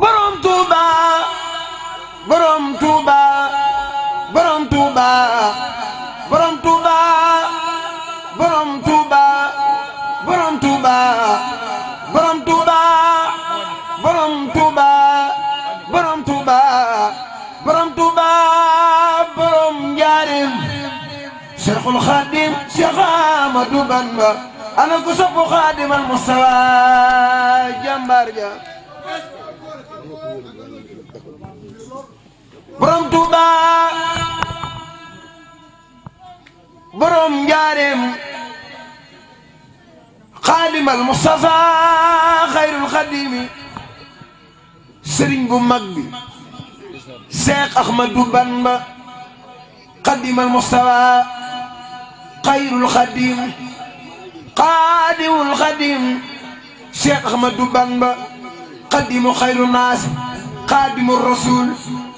borom Touba borom Touba borom Touba borom Touba borom Touba borom Touba borom Touba borom Touba borom Touba borom Touba borom Njaaréem Cheikhul Khadim Cheikh Ahmadou Bamba ana ku sopp Khadim al Mustafa jàmbaar ja borom Touba borom Njaaréem Khadim al Mustafa Khayrul Khadimi sëriñ bu mag bi Cheikh Ahmadou Bamba Khadim al Mustafa Khayrul Khadim Khadimul Khadim Cheikh Ahmadou Bamba Khadimu Khayrun Nas Khadimur Rasul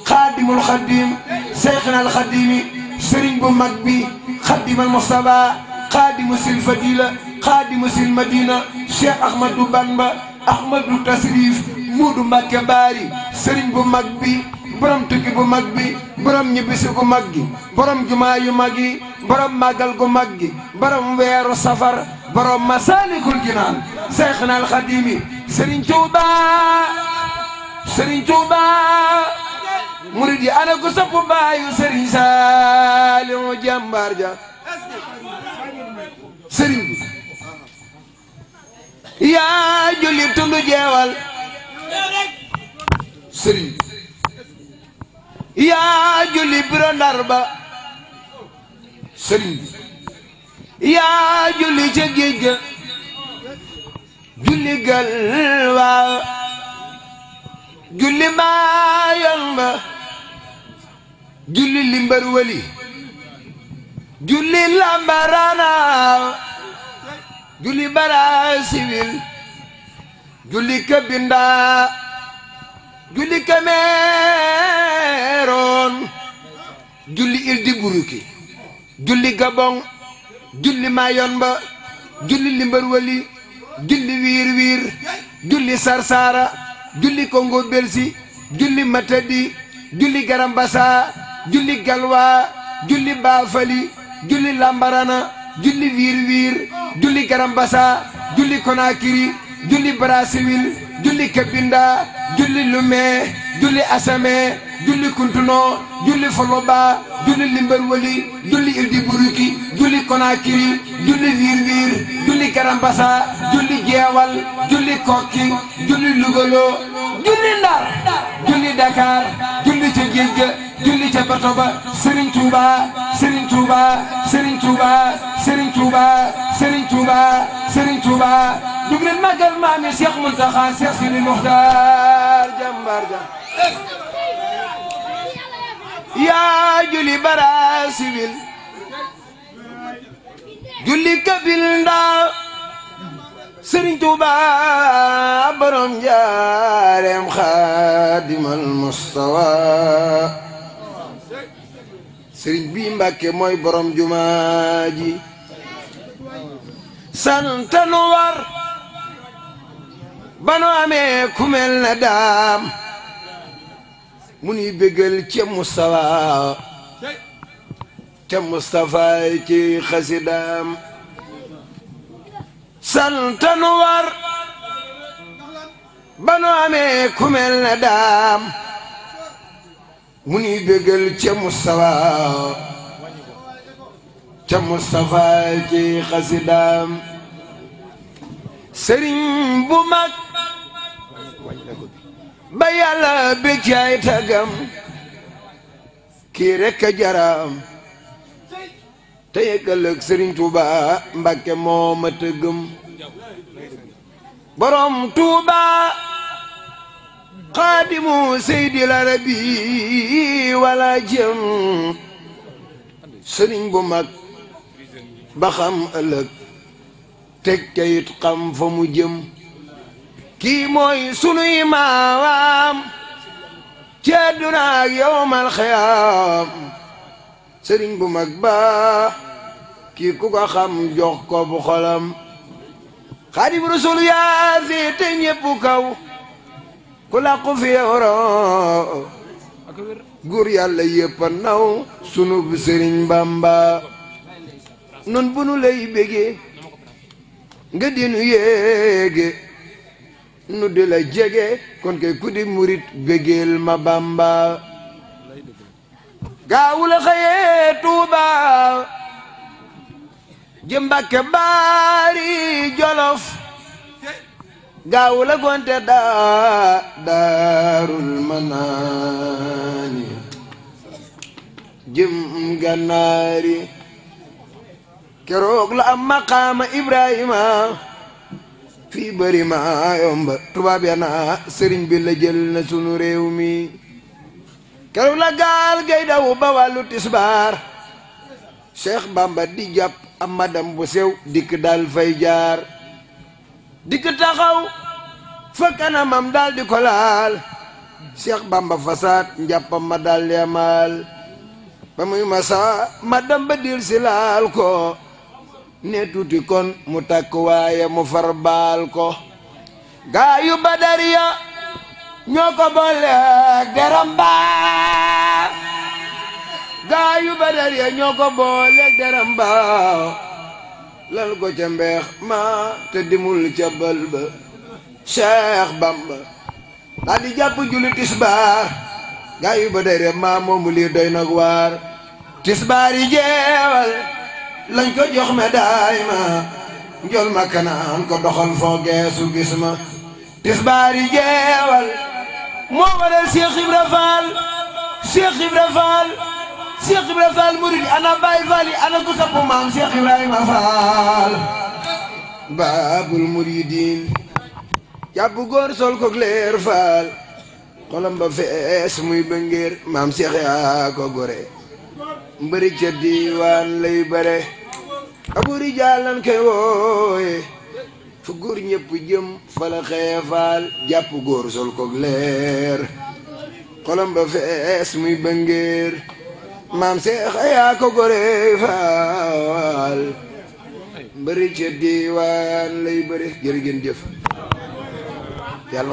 Khadimul Khadim Cheikhna al Khadimi sëriñ bu mag bi Khadim al Mustafa Khadimu sil Fadila Khadimu sil Madina Cheikh Ahmadou Bamba Ahmadou Tasrif Muudu Mbàkke Baari sëriñ bu mag bi borom tukki bu mag bi borom ñibbisi gu mag gi borom jumaa yu mag yi borom màggal gu mag gi borom weeru safar borom Masaalikul Jinaan Cheikhna al Khadimi sëriñ Tuuba sëriñ Tuuba murid yi ana ko sopp baayu sëriñ Saalimu jàmbaar ja sëriñ bi yaa julli tundu jeewal sëriñ bi yaa julli biro Ndar ba sëriñ bi yaa julli ca géej ga julli galwa julli maayon ba julli limbar wali julli lambarana julli bara siwil julli kabinda julli Cameroon julli Île du Buruki julli Gabon julli Mayomba julli Limbarwali julli wiir wiir julli Sarsara julli Congo Belsi julli Matadi julli Garambassa julli Galwa julli Bafali julli Lambarana julli wiir wiir julli Garambassa julli Conakry julli Brazzaville julli Kabinda julli Lomé julli Assamé julli Kuntuno julli Foloba julli Limbarwali julli Île du Buruki julli Conakry julli wiir wiir julli Garambassa julli Jeewal julli Kokki julli Lugalo julli Ndar julli Dakar julli ca géej ga julli ca bato ba Serigne Touba Serigne Touba Serigne Touba Serigne Touba Serigne Touba Serigne Touba dug leen màggal maami Cheikh Mountakha Cheikh Sidi Mokhtar jàmbaar ja yaa julli bara siwil julli Kabinda Serigne Touba borom Njaaréem Khadimal Mustafa Serigne bi Mbàkke mooy borom jumaa ji santanu war banu amee ku mel na daam mu nuy bégal ca Mustafa ca Mustafa ci xasidaam santanu war banu amee ku mel na daam mu nuy bégal ca Mustafa ci xasidaam sëriñ bu mag ba yàlla bég ci ay tagam kii rekk a jaram te yëggal ak sëriñ Tuuba Mbàkke moo ma tëggam borom Tuuba xaadimu Seydil Arabi wala jëm sëriñ bu mag ba xam ëllëg teg kayit xam fa mu jëm kii mooy sunuy maam ci àdduna ak yawmal xiyaam sëriñ bu mag ba kii ku ko xam jox ko bu xolam Xaadimu Rasuul yaa féete ñépp kaw ku làqu fi yoroo góor yàlla yépp a naw sunu sëriñ Bamba nun bu nu lay bégee nga dinu yéege nu di la jege kon kay ku di murit bégeel ma Bamba gaawu la xëyee Tuuba jëm Mbàkke Baari Jolof gaawu la gonte Daarul Manaani jëm Gànnaari keroog la am maqaama Ibrahima fii bëri ma yomba tubaab ya naa sëriñ bi la jël na sunu réew mi keroog la gaal gay daw ba wàllu tisbaar Cheikh Bamba di jàpp am madam bu sew dikk dal fay jaar dikk taxaw fa kanamam dal di ko laal Cheikh Bamba fasaat njàppam ma dal di amaal ba muy masa madam ba dil si laal ko ne tuuti kon mu takk waaye mu far baal ko gaa yu Badar ya ñoo ko booleeg deram ba gaa yu Badar ya ñoo ko booleeg deram ba lal ko ca mbeex ma te dimul ca bal ba Cheikh Bamba daa di jàpp julli tisbaar gaa yu Badar ya maa moomu lii doy nag waar tisbaar yi jeewal lañ ko jox médaay ma njol ma kanaan ko doxal foo geesu gis ma tisbaar yi jeewal moo waral Cheikh Ibra Fall Cheikh Ibra Fall Cheikh Ibra Fall murid ana Baay Fall yi ana ku sapp maam Cheikh Ibrahima Fall baabul muridin jàpp góor sol ko leer Fall xolam ba fees muy bëngéer maam Cheikh yaa ko gore mbëri ca diiwaan lay bare aburi jàllan kay wooye fu góor ñëpp jëm fala xeefaal jàpp góor sol ko leer xolam ba fees muy bëngéer maam Seex yaa ko gore faal mbëri ca diiwaan lay bare jërë ngeen jëf yàlla